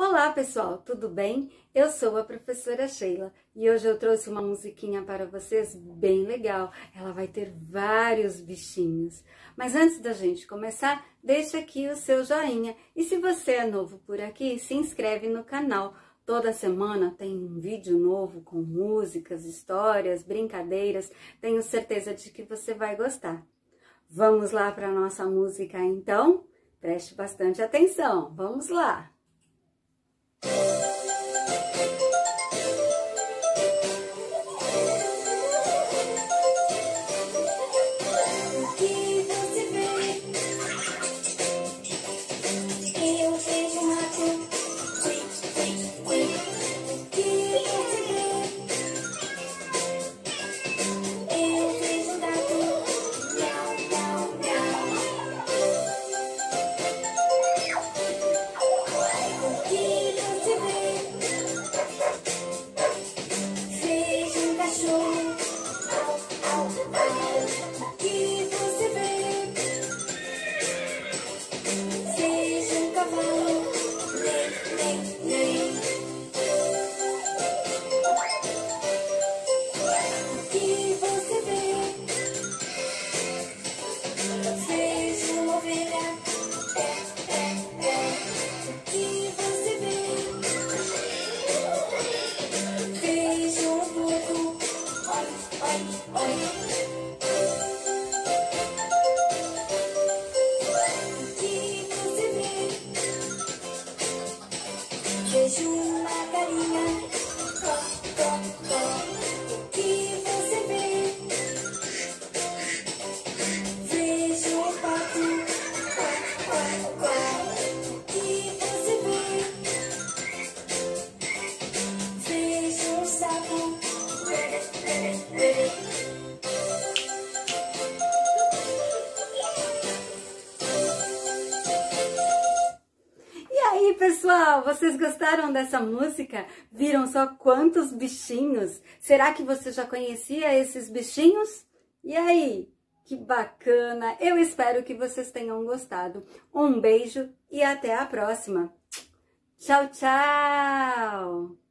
Olá pessoal, tudo bem? Eu sou a professora Sheila e hoje eu trouxe uma musiquinha para vocês bem legal. Ela vai ter vários bichinhos. Mas antes da gente começar, deixa aqui o seu joinha. E se você é novo por aqui, se inscreve no canal. Toda semana tem um vídeo novo com músicas, histórias, brincadeiras. Tenho certeza de que você vai gostar. Vamos lá para a nossa música então? Preste bastante atenção. Vamos lá! Vejo uma galinha, o que você vê? Vejo um pato, o que você vê? Vejo um sapo, E aí, pessoal, vocês gostaram dessa música? Viram só quantos bichinhos? Será que você já conhecia esses bichinhos? E aí, que bacana! Eu espero que vocês tenham gostado. Um beijo e até a próxima. Tchau, tchau!